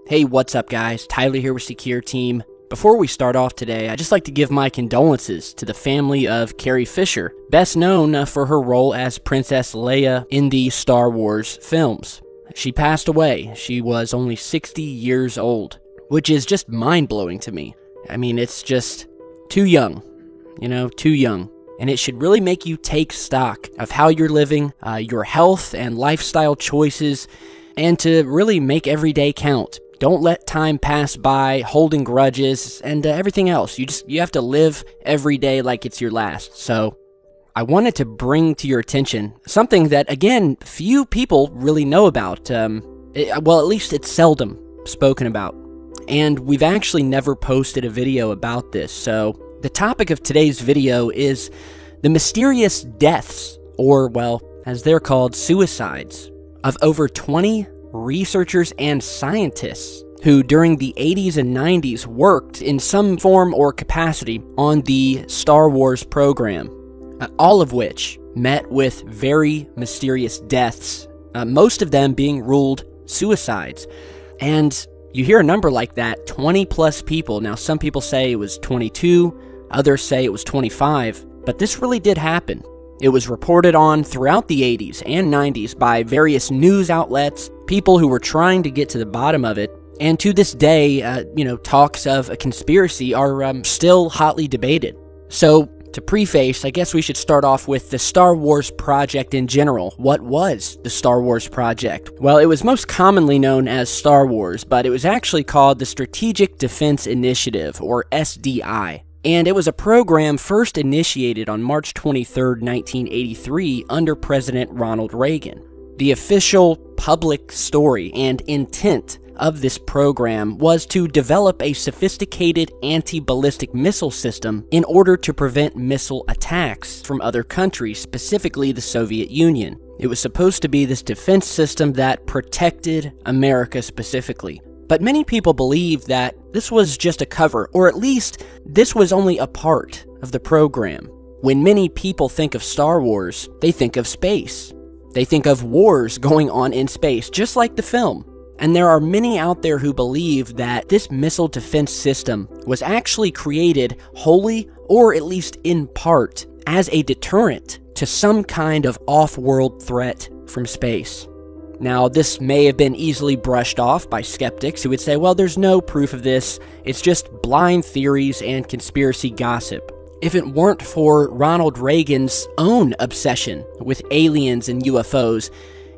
Hey, what's up guys? Tyler here with Secure Team. Before we start off today, I'd just like to give my condolences to the family of Carrie Fisher, best known for her role as Princess Leia in the Star Wars films. She passed away. She was only 60 years old, which is just mind-blowing to me. I mean, it's just too young, too young. And it should really make you take stock of how you're living, your health and lifestyle choices, and to really make every day count. Don't let time pass by holding grudges and everything else. You have to live every day like it's your last. So I wanted to bring to your attention something that, again, few people really know about. Well, at least it's seldom spoken about. And we've actually never posted a video about this. So the topic of today's video is the mysterious deaths, or, well, as they're called, suicides, of over 20 researchers and scientists who during the 80s and 90s worked in some form or capacity on the Star Wars program, all of which met with very mysterious deaths, most of them being ruled suicides. And you hear a number like that, 20 plus people. Now some people say it was 22, others say it was 25, but this really did happen. It was reported on throughout the 80s and 90s by various news outlets, people who were trying to get to the bottom of it, and to this day, talks of a conspiracy are still hotly debated. So, to preface, I guess we should start off with the Star Wars project in general. What was the Star Wars project? Well, it was most commonly known as Star Wars, but it was actually called the Strategic Defense Initiative, or SDI. And it was a program first initiated on March 23, 1983, under President Ronald Reagan. The official public story and intent of this program was to develop a sophisticated anti-ballistic missile system in order to prevent missile attacks from other countries, specifically the Soviet Union. It was supposed to be this defense system that protected America specifically. But many people believe that this was just a cover, or at least this was only a part of the program. When many people think of Star Wars, they think of space. They think of wars going on in space, just like the film. And there are many out there who believe that this missile defense system was actually created wholly, or at least in part, as a deterrent to some kind of off-world threat from space. Now, this may have been easily brushed off by skeptics who would say, well, there's no proof of this, it's just blind theories and conspiracy gossip. If it weren't for Ronald Reagan's own obsession with aliens and UFOs,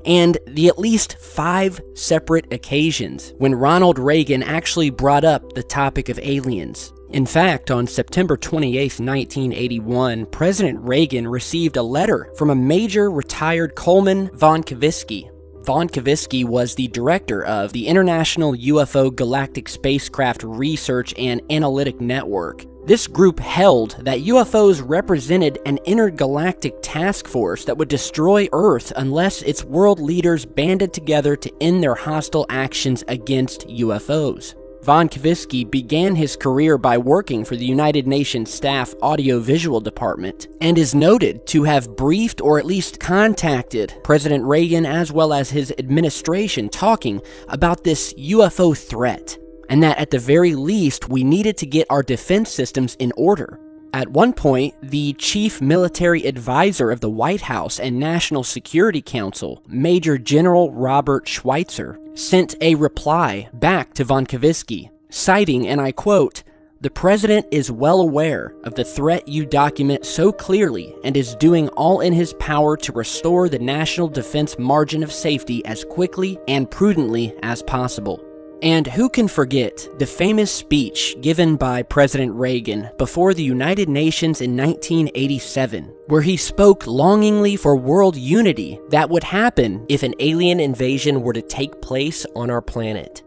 and the at least 5 separate occasions when Ronald Reagan actually brought up the topic of aliens. In fact, on September 28, 1981, President Reagan received a letter from a Major Retired Coleman von Kavitsky. Von Kavitsky was the director of the International UFO Galactic Spacecraft Research and Analytic Network. This group held that UFOs represented an intergalactic task force that would destroy Earth unless its world leaders banded together to end their hostile actions against UFOs. Von Kavitsky began his career by working for the United Nations Staff Audiovisual Department, and is noted to have briefed or at least contacted President Reagan as well as his administration talking about this UFO threat, and that at the very least we needed to get our defense systems in order. At one point, the chief military advisor of the White House and National Security Council, Major General Robert Schweitzer, sent a reply back to von Kavitsky, citing, and I quote, "The President is well aware of the threat you document so clearly and is doing all in his power to restore the national defense margin of safety as quickly and prudently as possible." And who can forget the famous speech given by President Reagan before the United Nations in 1987, where he spoke longingly for world unity that would happen if an alien invasion were to take place on our planet.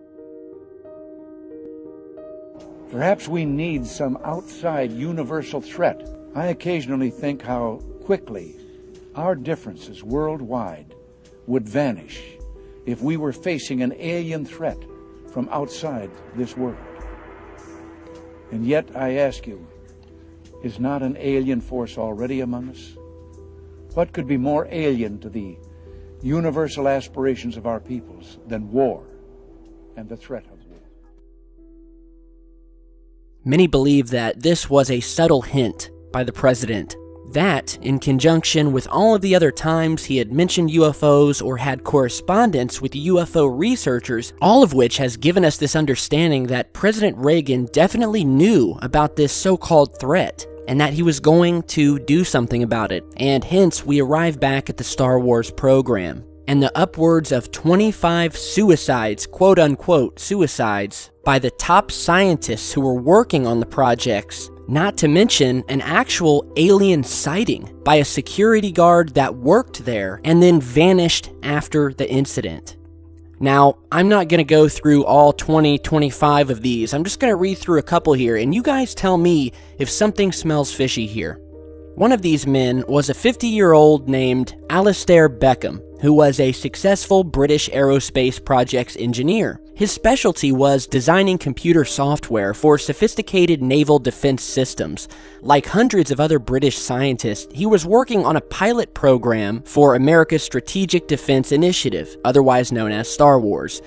Perhaps we need some outside universal threat. I occasionally think how quickly our differences worldwide would vanish if we were facing an alien threat from outside this world. And yet, I ask you, is not an alien force already among us? What could be more alien to the universal aspirations of our peoples than war and the threat of war? Many believe that this was a subtle hint by the president. That, in conjunction with all of the other times he had mentioned UFOs or had correspondence with UFO researchers, all of which has given us this understanding that President Reagan definitely knew about this so-called threat, and that he was going to do something about it, and hence we arrive back at the Star Wars program. And the upwards of 25 suicides, quote-unquote suicides, by the top scientists who were working on the projects, not to mention an actual alien sighting by a security guard that worked there and then vanished after the incident. Now, I'm not going to go through all 25 of these. I'm just going to read through a couple here, and you guys tell me if something smells fishy here. One of these men was a 50-year-old named Alistair Beckham, who was a successful British aerospace projects engineer. His specialty was designing computer software for sophisticated naval defense systems. Like hundreds of other British scientists, he was working on a pilot program for America's Strategic Defense Initiative, otherwise known as Star Wars.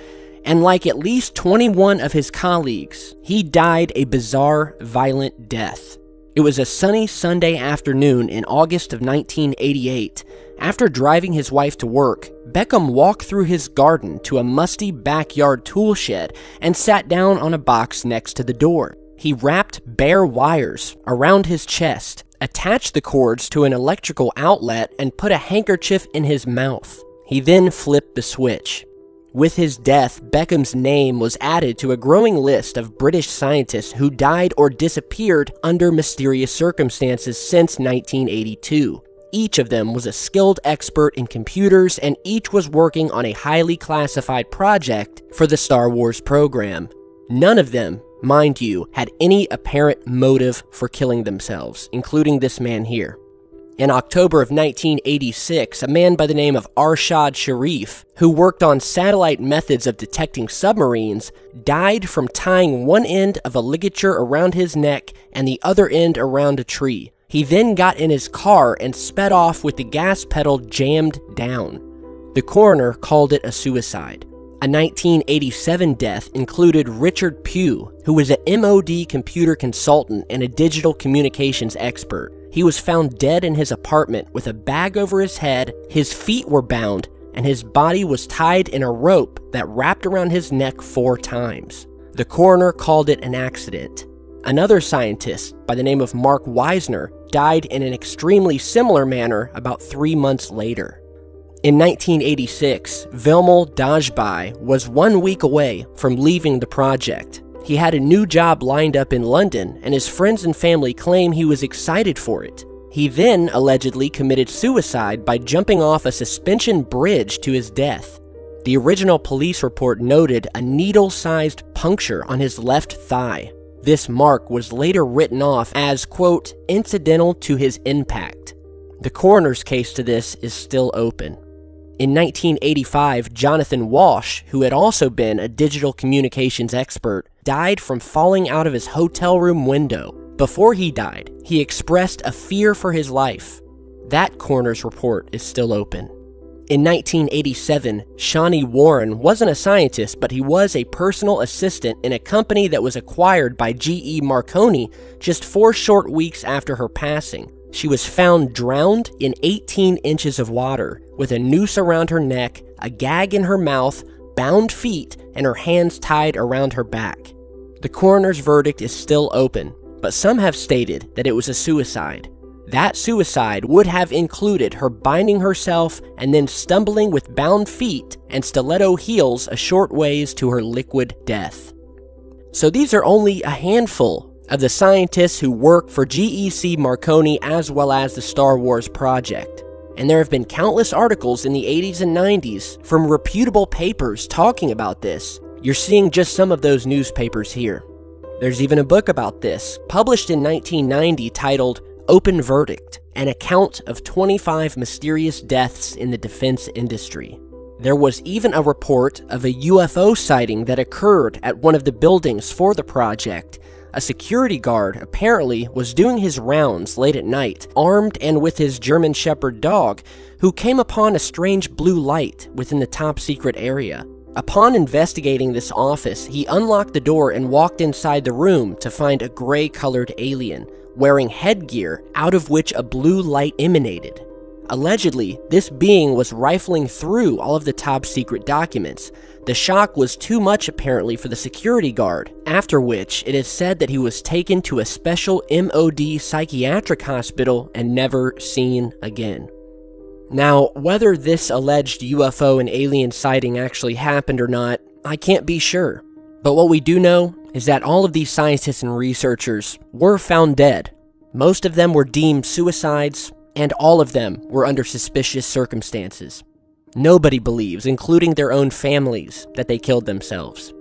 And like at least 21 of his colleagues, he died a bizarre, violent death. It was a sunny Sunday afternoon in August of 1988. After driving his wife to work, Beckham walked through his garden to a musty backyard tool shed and sat down on a box next to the door. He wrapped bare wires around his chest, attached the cords to an electrical outlet, and put a handkerchief in his mouth. He then flipped the switch. With his death, Beckham's name was added to a growing list of British scientists who died or disappeared under mysterious circumstances since 1982. Each of them was a skilled expert in computers, and each was working on a highly classified project for the Star Wars program. None of them, mind you, had any apparent motive for killing themselves, including this man here. In October of 1986, a man by the name of Arshad Sharif, who worked on satellite methods of detecting submarines, died from tying one end of a ligature around his neck and the other end around a tree. He then got in his car and sped off with the gas pedal jammed down. The coroner called it a suicide. A 1987 death included Richard Pugh, who was an MOD computer consultant and a digital communications expert. He was found dead in his apartment with a bag over his head, his feet were bound, and his body was tied in a rope that wrapped around his neck 4 times. The coroner called it an accident. Another scientist by the name of Mark Weisner died in an extremely similar manner about 3 months later. In 1986, Vilmel Dajbai was 1 week away from leaving the project. He had a new job lined up in London, and his friends and family claim he was excited for it. He then allegedly committed suicide by jumping off a suspension bridge to his death. The original police report noted a needle-sized puncture on his left thigh. This mark was later written off as, quote, incidental to his impact. The coroner's case to this is still open. In 1985, Jonathan Walsh, who had also been a digital communications expert, died from falling out of his hotel room window. Before he died, he expressed a fear for his life. That coroner's report is still open. In 1987, Shawnee Warren wasn't a scientist, but he was a personal assistant in a company that was acquired by GE Marconi just 4 short weeks after her passing. She was found drowned in 18 inches of water, with a noose around her neck, a gag in her mouth, bound feet, and her hands tied around her back. The coroner's verdict is still open, but some have stated that it was a suicide. That suicide would have included her binding herself and then stumbling with bound feet and stiletto heels a short ways to her liquid death. So these are only a handful of the scientists who work for GEC Marconi as well as the Star Wars project. And there have been countless articles in the 80s and 90s from reputable papers talking about this. You're seeing just some of those newspapers here. There's even a book about this, published in 1990, titled Open Verdict, an account of 25 mysterious deaths in the defense industry. There was even a report of a UFO sighting that occurred at one of the buildings for the project. A security guard apparently was doing his rounds late at night, armed and with his German Shepherd dog, who came upon a strange blue light within the top secret area. Upon investigating this office, he unlocked the door and walked inside the room to find a gray-colored alien, wearing headgear out of which a blue light emanated. Allegedly, this being was rifling through all of the top-secret documents. The shock was too much apparently for the security guard, after which it is said that he was taken to a special MOD psychiatric hospital and never seen again. Now, whether this alleged UFO and alien sighting actually happened or not, I can't be sure. But what we do know is that all of these scientists and researchers were found dead. Most of them were deemed suicides, and all of them were under suspicious circumstances. Nobody believes, including their own families, that they killed themselves.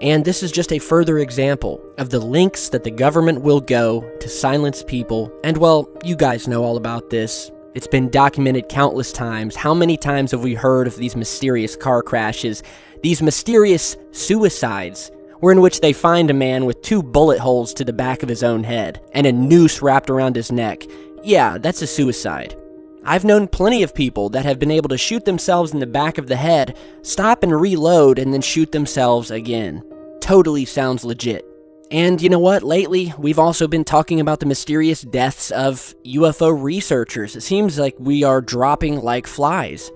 And this is just a further example of the lengths that the government will go to silence people. And well, you guys know all about this. It's been documented countless times. How many times have we heard of these mysterious car crashes, these mysterious suicides, in which they find a man with 2 bullet holes to the back of his own head and a noose wrapped around his neck? Yeah, that's a suicide. I've known plenty of people that have been able to shoot themselves in the back of the head, stop and reload, and then shoot themselves again. Totally sounds legit. And you know what? Lately, we've also been talking about the mysterious deaths of UFO researchers. It seems like we are dropping like flies.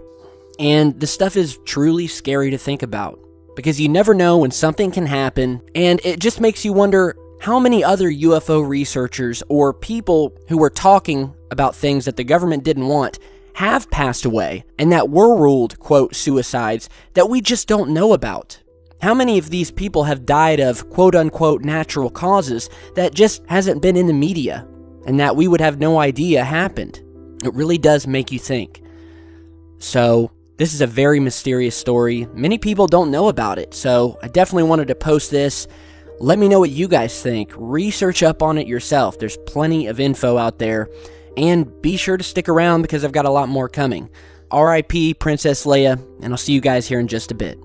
And this stuff is truly scary to think about, because you never know when something can happen, and it just makes you wonder how many other UFO researchers or people who were talking about things that the government didn't want have passed away and that were ruled, quote, suicides that we just don't know about. How many of these people have died of, quote unquote, natural causes that just hasn't been in the media and that we would have no idea happened? It really does make you think. So, this is a very mysterious story. Many people don't know about it, so I definitely wanted to post this. Let me know what you guys think. Research up on it yourself. There's plenty of info out there. And be sure to stick around because I've got a lot more coming. R.I.P. Princess Leia, and I'll see you guys here in just a bit.